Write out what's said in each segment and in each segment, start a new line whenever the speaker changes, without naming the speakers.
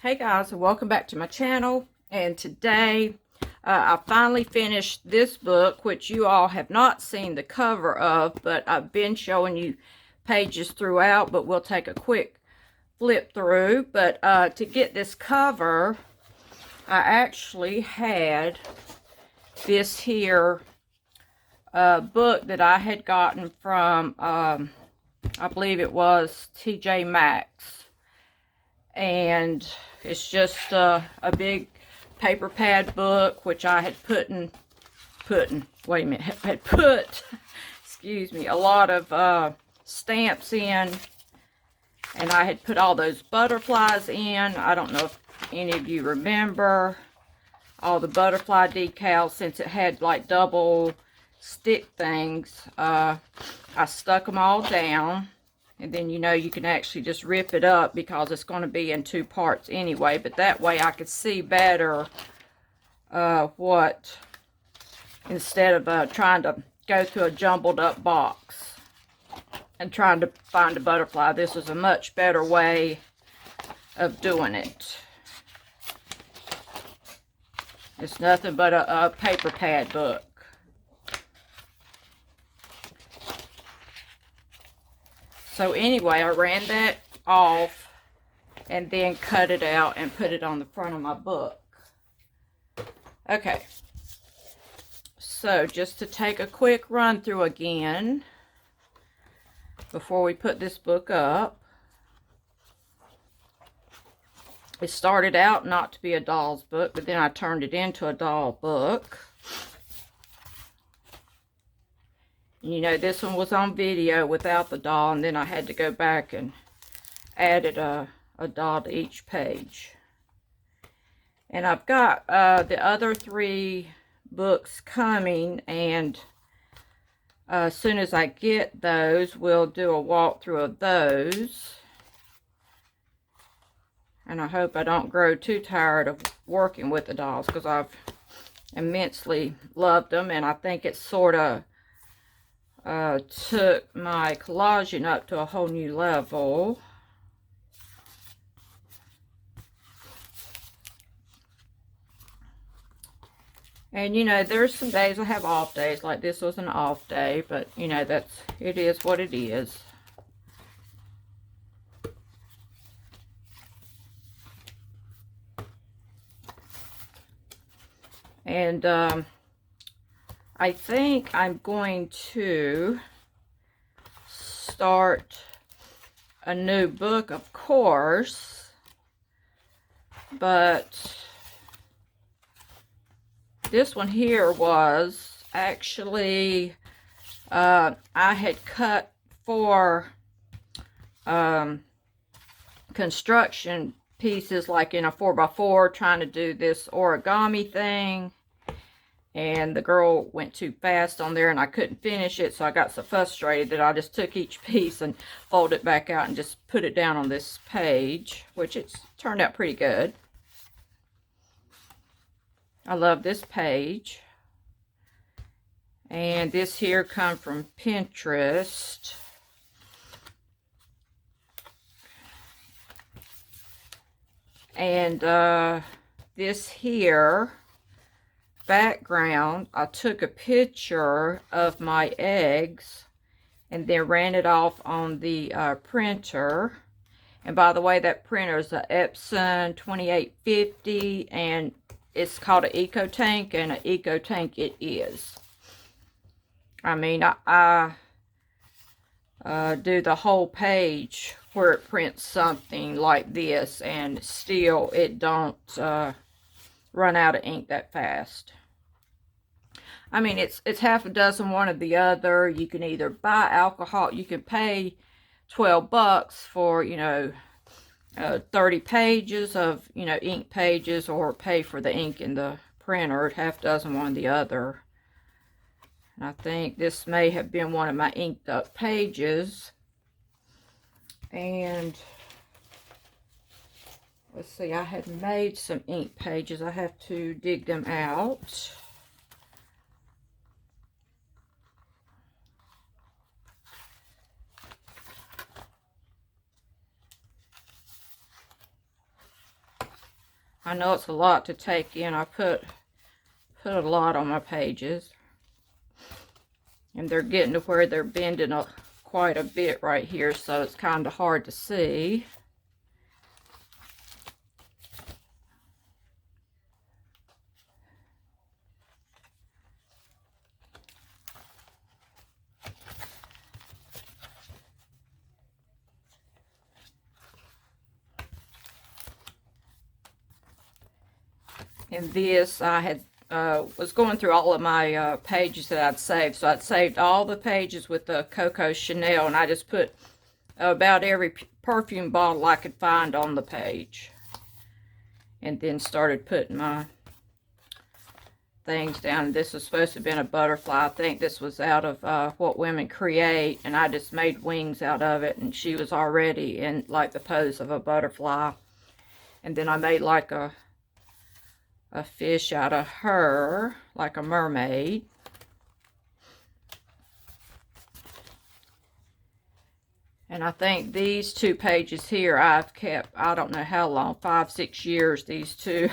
Hey guys, and welcome back to my channel. And today I finally finished this book, which you all have not seen the cover of, but I've been showing you pages throughout, but we'll take a quick flip through. But to get this cover, I actually had this here book that I had gotten from I believe it was TJ Maxx. And it's just a big paper pad book, which I had had put, excuse me, a lot of stamps in, and I had put all those butterflies in. I don't know if any of you remember all the butterfly decals, since it had like double stick things. I stuck them all down. And then, you know, you can actually just rip it up because it's going to be in two parts anyway. But that way I could see better instead of trying to go through a jumbled up box and trying to find a butterfly. This is a much better way of doing it. It's nothing but a paper pad book. So anyway, I ran that off and then cut it out and put it on the front of my book. Okay. So just to take a quick run through again before we put this book up. It started out not to be a doll's book, but then I turned it into a doll book. You know, this one was on video without the doll, and then I had to go back and added a doll to each page. And I've got the other three books coming, and as soon as I get those, we'll do a walkthrough of those. And I hope I don't grow too tired of working with the dolls, because I've immensely loved them, and I think it's sort of took my collaging up to a whole new level. And you know, there's some days I have off days, like this was an off day, but you know, it is what it is. And I think I'm going to start a new book, of course, but this one here was actually, I had cut for construction pieces, like in a 4x4, trying to do this origami thing. And the girl went too fast on there and I couldn't finish it, so I got so frustrated that I just took each piece and folded it back out and just put it down on this page, which it's turned out pretty good. I love this page. And this here come from Pinterest. And this here background, I took a picture of my eggs and then ran it off on the printer. And by the way, that printer is a Epson 2850, and it's called an Eco Tank, and an Eco Tank it is. I mean, I do the whole page where it prints something like this, and still it don't run out of ink that fast. I mean, it's half a dozen, one or the other. You can either buy alcohol, you can pay $12 for, you know, 30 pages of, you know, ink pages, or pay for the ink in the printer. Half a dozen, one or the other. And I think this may have been one of my inked up pages. And let's see, I had made some ink pages. I have to dig them out. I know it's a lot to take in. I put a lot on my pages. And they're getting to where they're bending quite a bit right here, so it's kind of hard to see. And this, I had was going through all of my pages that I'd saved. So I'd saved all the pages with the Coco Chanel, and I just put about every perfume bottle I could find on the page. And then started putting my things down. This was supposed to have been a butterfly. I think this was out of What Women Create, and I just made wings out of it, and she was already in like the pose of a butterfly. And then I made like a fish out of her, like a mermaid. And I think these two pages here I've kept, I don't know how long, 5-6 years, these two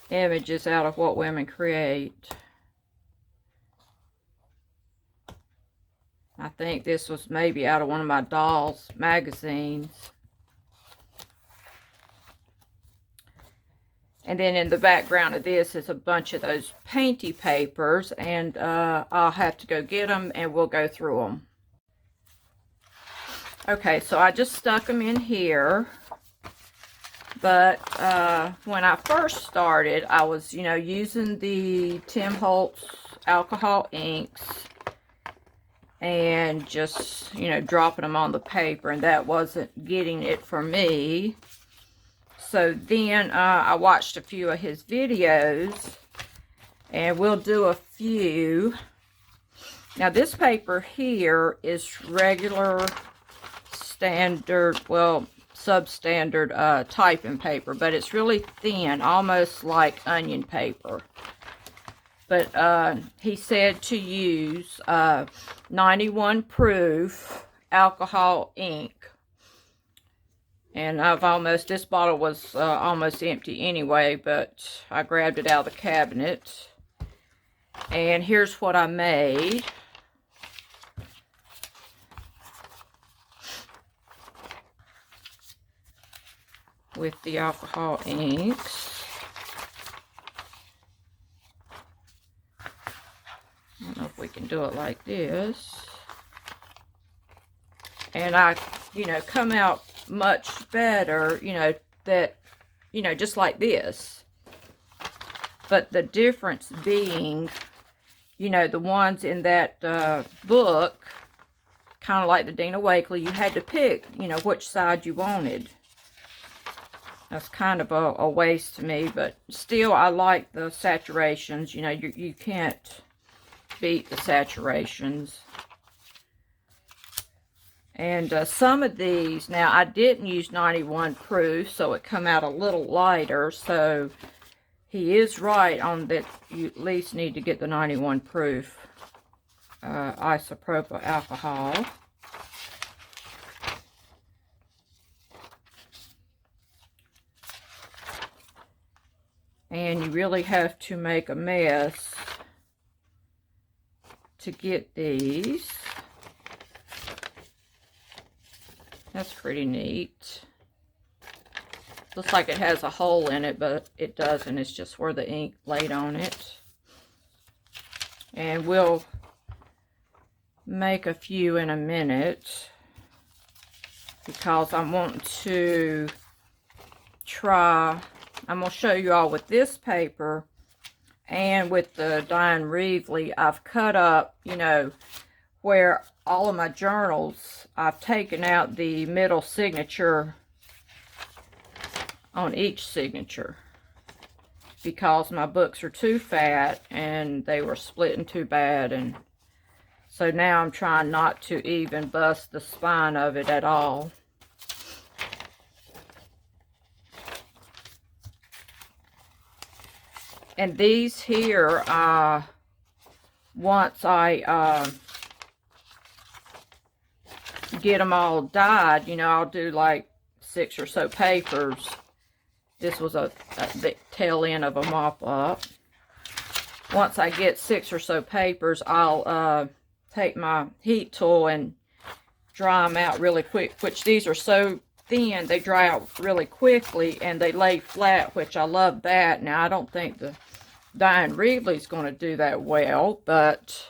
images out of What Women Create. I think this was maybe out of one of my dolls magazines. And then in the background of this is a bunch of those painty papers, and I'll have to go get them and we'll go through them. Okay, so I just stuck them in here. But when I first started, I was, using the Tim Holtz alcohol inks and just, dropping them on the paper, and that wasn't getting it for me. So then I watched a few of his videos, and we'll do a few. Now this paper here is regular, standard, well, substandard typing paper, but it's really thin, almost like onion paper. But he said to use 91 proof alcohol ink. And this bottle was almost empty anyway, but I grabbed it out of the cabinet. And here's what I made. With the alcohol inks. I don't know if we can do it like this. And I, come out much better, just like this. But the difference being, the ones in that book, kind of like the Dina Wakley, you had to pick, which side you wanted. That's kind of a waste to me, but still I like the saturations. You can't beat the saturations. And some of these, now I didn't use 91 proof, so it come out a little lighter. So he is right on that you at least need to get the 91 proof isopropyl alcohol. And you really have to make a mess to get these. That's pretty neat. Looks like it has a hole in it, but it doesn't. It's just where the ink laid on it. And we'll make a few in a minute, because I want to try. I'm going to show you all with this paper and with the Diane Reevely. I've cut up, where all of my journals, I've taken out the middle signature on each signature, because my books are too fat and they were splitting too bad. And so now I'm trying not to even bust the spine of it at all. And these here, once I get them all dyed, I'll do like 6 or so papers, This was the tail end of a mop-up. Once I get 6 or so papers, I'll take my heat tool and dry them out really quick, which these are so thin, they dry out really quickly, and they lay flat, which I love that. Now, I don't think the Dye & Reevely is going to do that well, but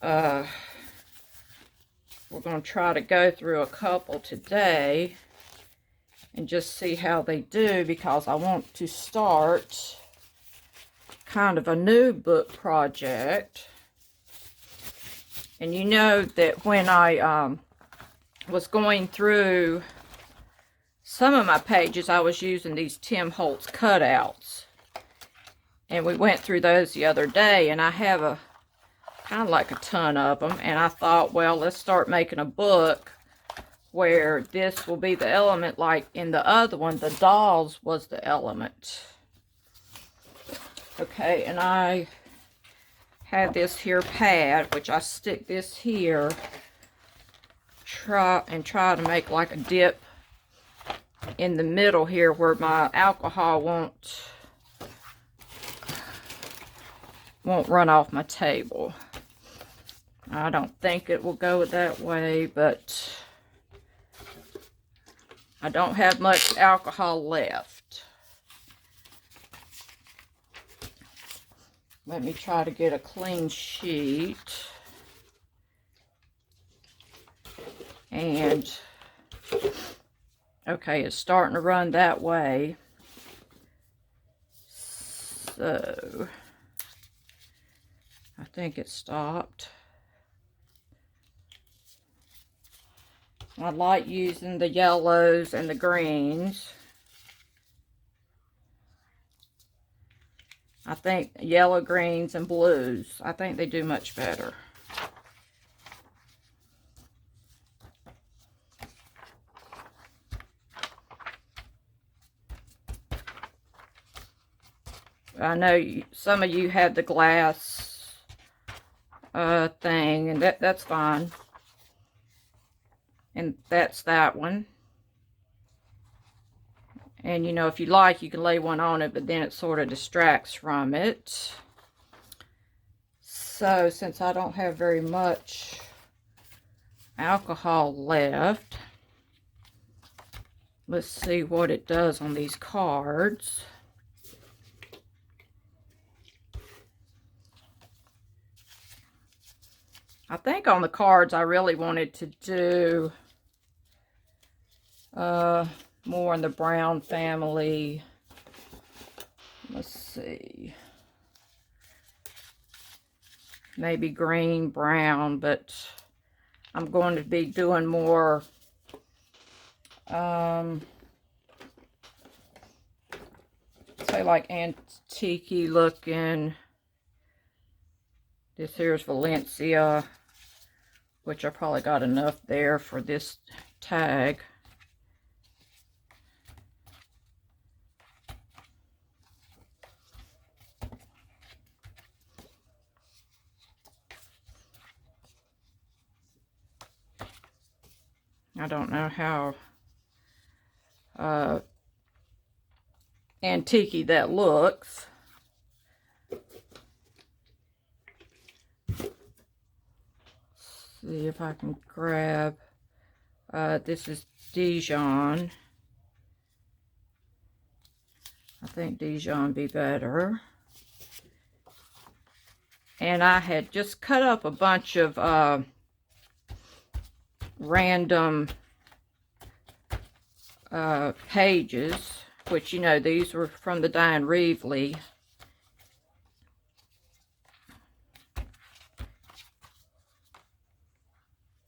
we're going to try to go through a couple today and just see how they do, because I want to start kind of a new book project. And you know that when I was going through some of my pages, I was using these Tim Holtz cutouts. And we went through those the other day, and I have a kind of like a ton of them. And I thought, well, let's start making a book where this will be the element, like in the other one, the dolls was the element. Okay, and I have this here pad, which I stick this here, try to make like a dip in the middle here where my alcohol won't run off my table. I don't think it will go that way, but I don't have much alcohol left. Let me try to get a clean sheet. And, okay, it's starting to run that way. So, I think it stopped. I like using the yellows and the greens. I think yellow, greens, and blues, I think they do much better. I know some of you have the glass thing, and that's fine. And that's that one. And, you know, if you like, you can lay one on it, but then it sort of distracts from it. So, since I don't have very much alcohol left, let's see what it does on these cards. I think on the cards I really wanted to do more in the brown family. Let's see. Maybe green, brown, but I'm going to be doing more say like antique looking. This here's Valencia, which I probably got enough there for this tag. I don't know how antique that looks. See if I can grab, this is Dijon. I think Dijon be better. And I had just cut up a bunch of random pages, which, you know, these were from the Dye & Reevely.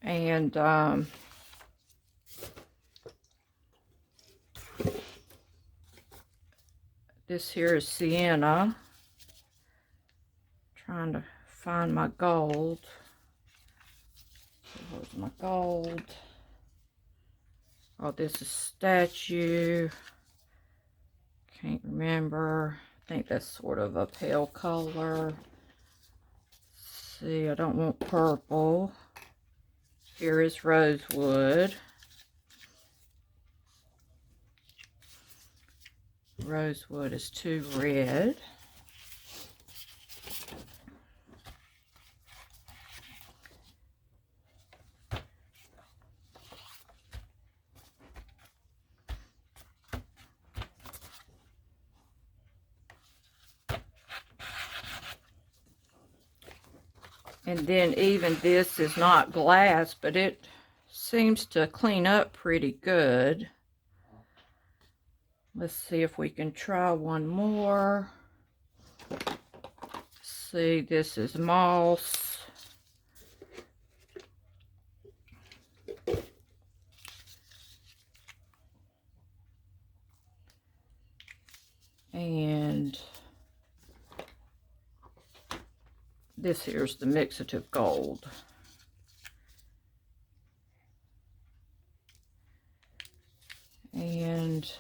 And this here is Sienna. Trying to find my gold. Where's my gold? Oh, this is statue. Can't remember. I think that's sort of a pale color. Let's see, I don't want purple. Here is rosewood. Rosewood is too red. And then even this is not glass, but it seems to clean up pretty good. Let's see if we can try one more. See, this is moss. And this here's the mixative gold. And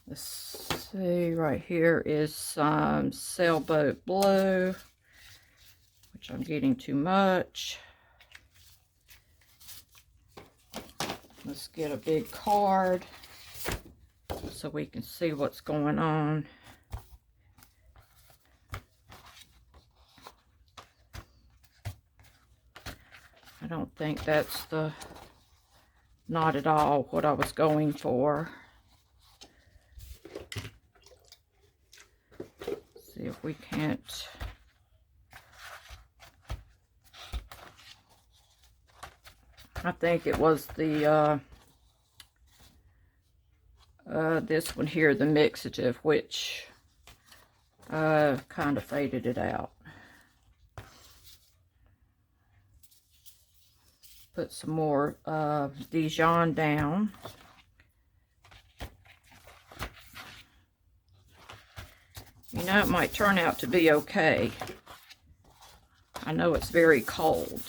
let's see, right here is some sailboat blue, which I'm getting too much. Let's get a big card so we can see what's going on. I don't think that's not at all what I was going for. See if we can't. I think it was the this one here, the mixative, which kind of faded it out. Put some more Dijon down. You know, it might turn out to be okay. I know it's very cold.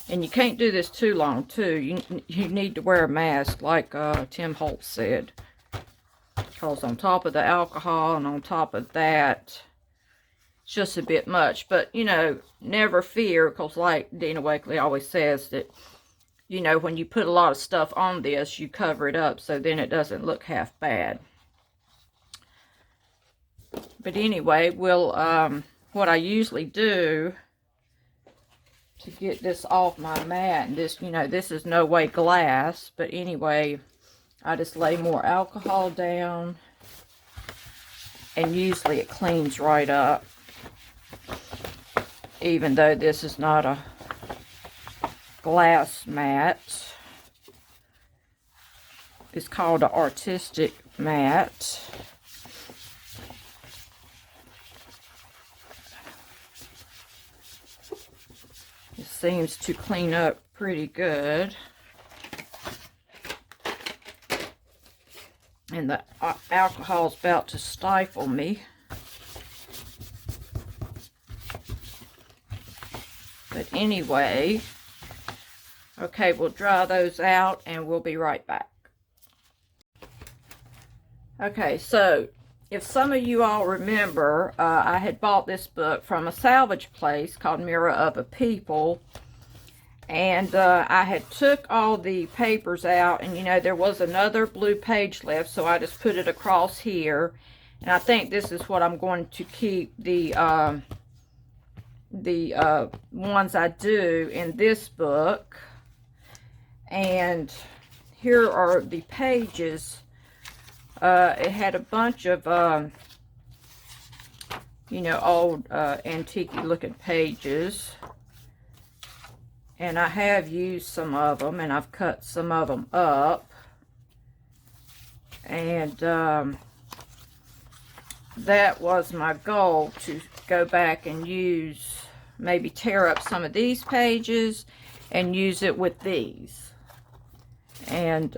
And you can't do this too long, too. You need to wear a mask, like Tim Holtz said. Because on top of the alcohol and on top of that, it's just a bit much. But, you know, never fear, because like Dina Wakely always says that, you know, when you put a lot of stuff on this, you cover it up so then it doesn't look half bad. But anyway, we'll, what I usually do to get this off my mat, and this, you know, this is no way glass, but anyway, I just lay more alcohol down, and usually it cleans right up, even though this is not a glass mat. It's called an artistic mat. It seems to clean up pretty good. And the alcohol's about to stifle me. But anyway, okay, we'll dry those out and we'll be right back. Okay, so if some of you all remember, I had bought this book from a salvage place called Mirror of a People. And I had took all the papers out, and you know, there was another blue page left, so I just put it across here. And I think this is what I'm going to keep the ones I do in this book. And here are the pages. It had a bunch of, you know, old antique looking pages. And I have used some of them, and I've cut some of them up. And that was my goal, to go back and use, maybe tear up some of these pages and use it with these. And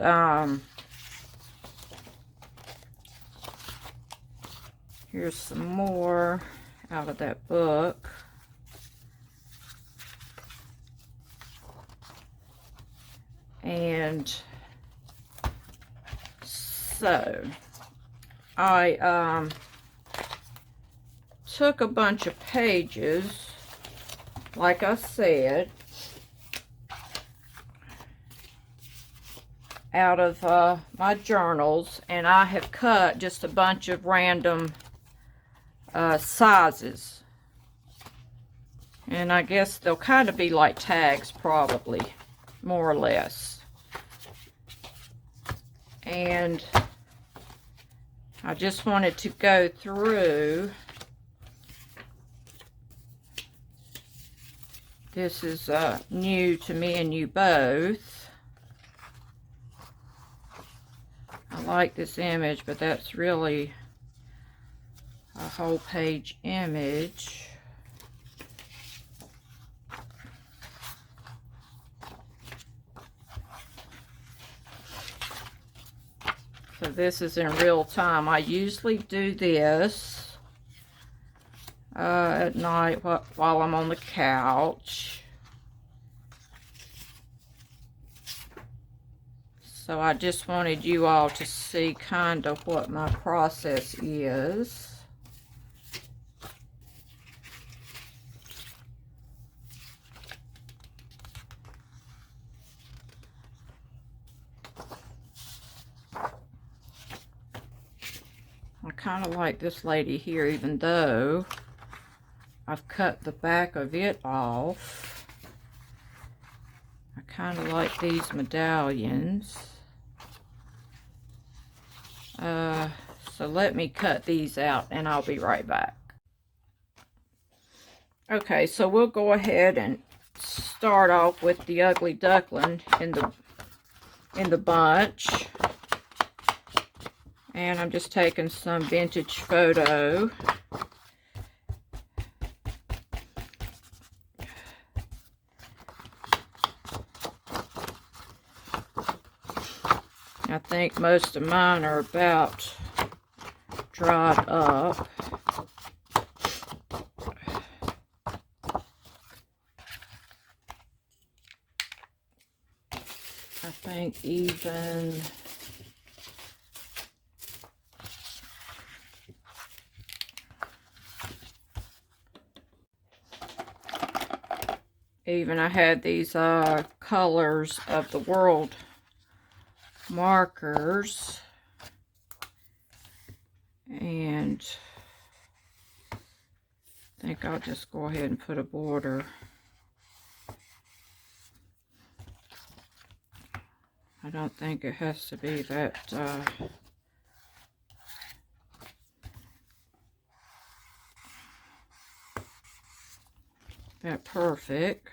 here's some more out of that book. And so I took a bunch of pages, like I said, out of my journals, and I have cut just a bunch of random sizes. And I guess they'll kind of be like tags, probably, more or less. And I just wanted to go through. This is new to me and you both. I like this image, but that's really a whole page image. So this is in real time. I usually do this at night while I'm on the couch. So I just wanted you all to see kind of what my process is. I kind of like this lady here, even though I've cut the back of it off. I kind of like these medallions. So let me cut these out and I'll be right back. Okay, so we'll go ahead and start off with the ugly duckling in the bunch. And I'm just taking some vintage photo. I think most of mine are about dried up. I think even I had these colors of the world markers, and I think I'll just go ahead and put a border. I don't think it has to be that perfect.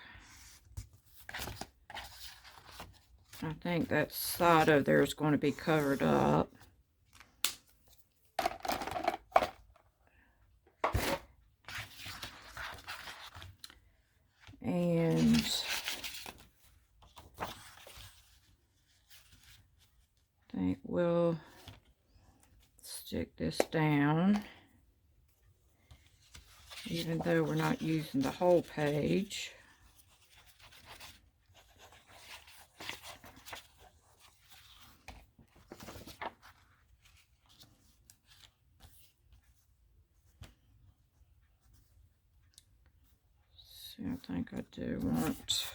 I think that side of there is going to be covered up. And I think we'll stick this down, even though we're not using the whole page. See, I think I do want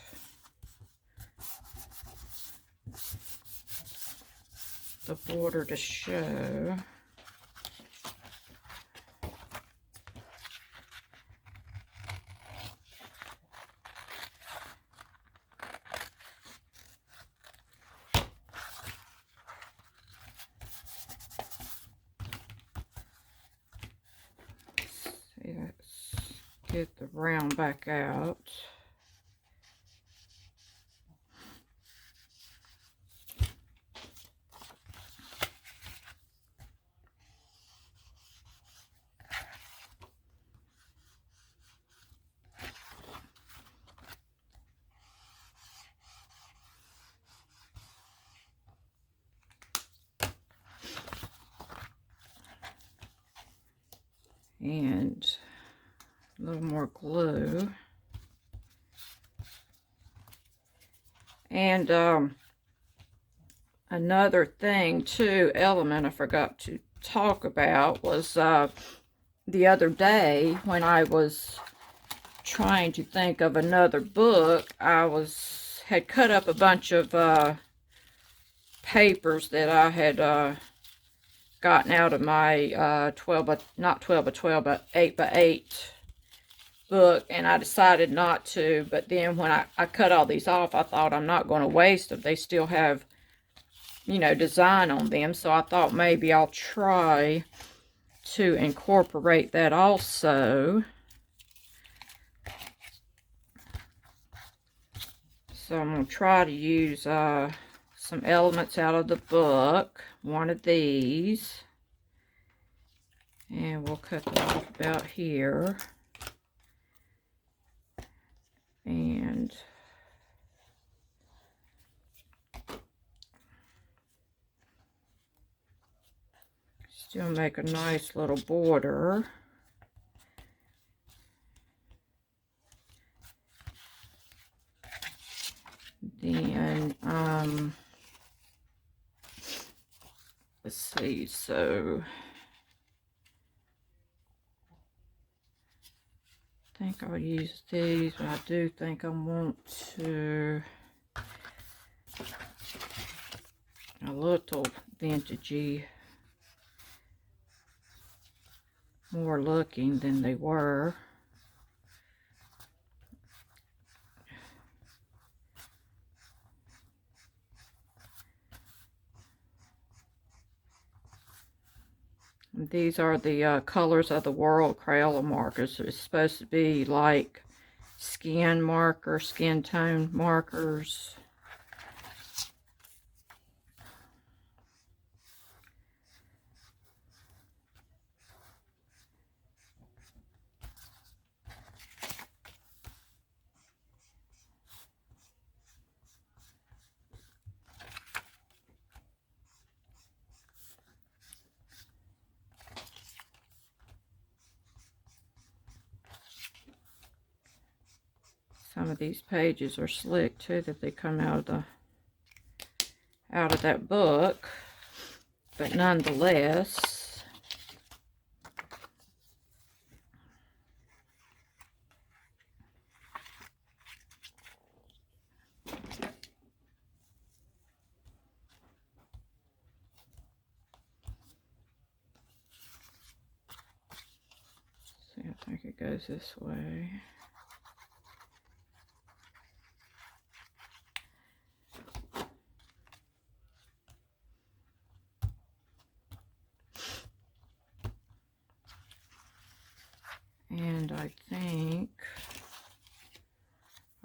the border to show. See, let's get the round back out. And a little more glue. And another thing too, element I forgot to talk about was the other day when I was trying to think of another book, I had cut up a bunch of papers that I had gotten out of my 12 by, not 12 by 12, but 8 by 8 book, and I decided not to. But then when I cut all these off, I thought I'm not going to waste them. They still have, you know, design on them, so I thought maybe I'll try to incorporate that also. So I'm going to try to use some elements out of the book, one of these, and we'll cut that off about here, and still make a nice little border. Then, let's see, so I think I'll use these, but I do think I want to a little vintagey, more looking than they were. These are the colors of the world Crayola markers. It's supposed to be like skin marker, skin tone markers. Some of these pages are slick too, that they come out of that book, but nonetheless, see, I think it goes this way. And I think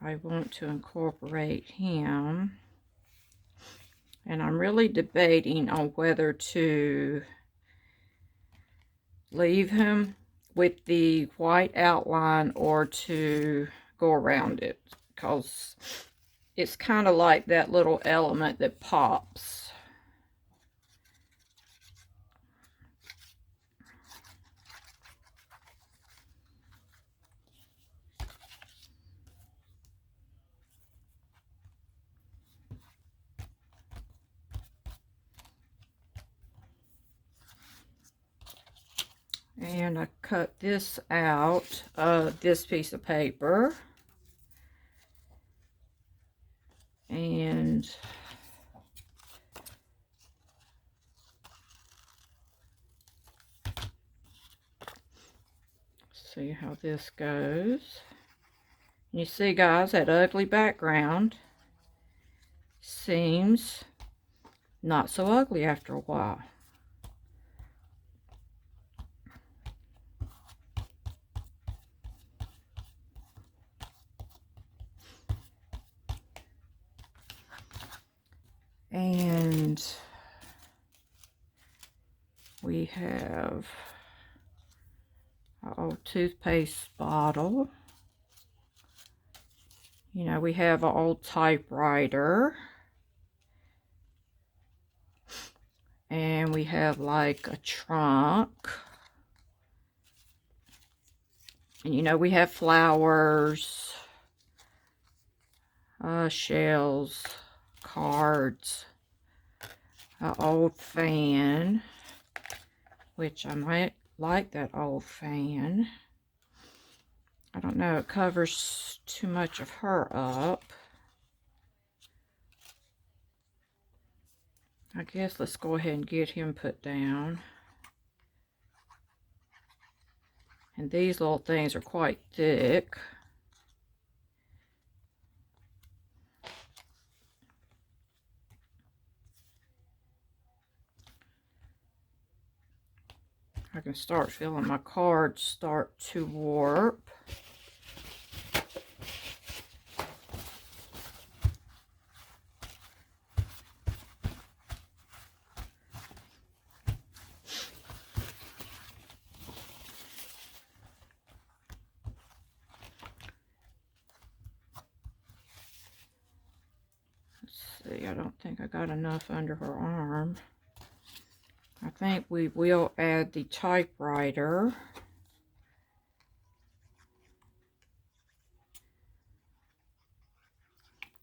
I want to incorporate him. And I'm really debating on whether to leave him with the white outline or to go around it, because it's kind of like that little element that pops. And I cut this out of this piece of paper. And see how this goes. You see, guys, that ugly background seems not so ugly after a while. And we have our old toothpaste bottle. You know, we have an old typewriter. And we have like a trunk. And you know, we have flowers, shells, cards, an old fan, which I might like that old fan. I don't know, it covers too much of her up. I guess let's go ahead and get him put down. And these little things are quite thick. I can start feeling my cards start to warp. Let's see, I don't think I got enough under her arm. I think we will add the typewriter.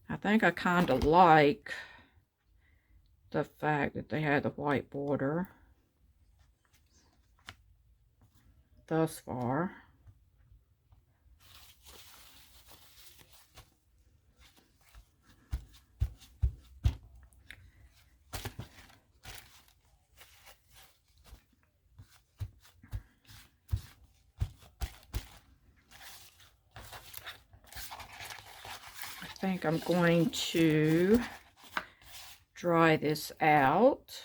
I think I kind of like the fact that they had the white border thus far. I think I'm going to dry this out.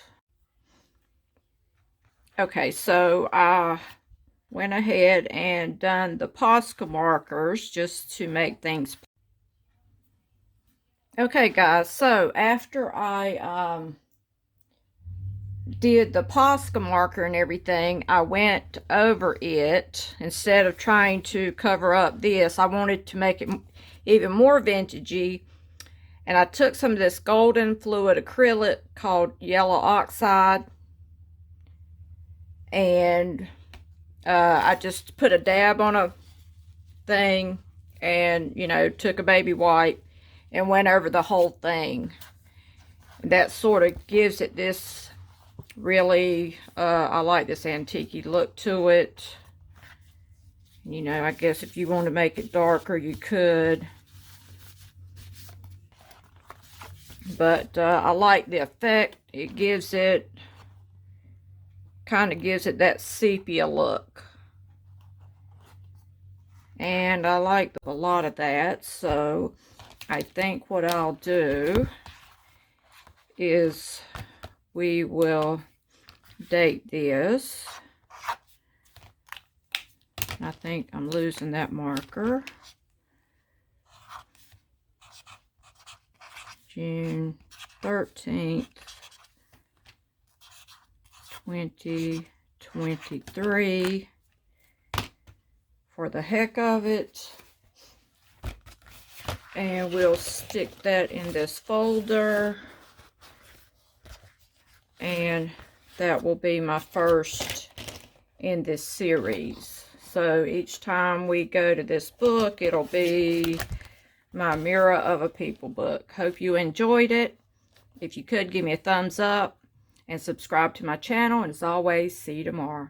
Okay, so I went ahead and done the Posca markers just to make things. Okay, guys, so after I did the Posca marker and everything, I went over it. Instead of trying to cover up this, I wanted to make it even more vintagey, and I took some of this golden fluid acrylic called yellow oxide, and I just put a dab on a thing and, you know, took a baby wipe and went over the whole thing. That sort of gives it this really, I like this antique look to it. You know, I guess if you want to make it darker, you could. But I like the effect. It gives it, kind of gives it that sepia look. And I like a lot of that. So I think what I'll do is we will date this. I think I'm losing that marker. June 13th, 2023. For the heck of it. And we'll stick that in this folder. And that will be my first in this series. So each time we go to this book, it'll be my Mirror of a People book. Hope you enjoyed it. If you could, give me a thumbs up and subscribe to my channel. And as always, see you tomorrow.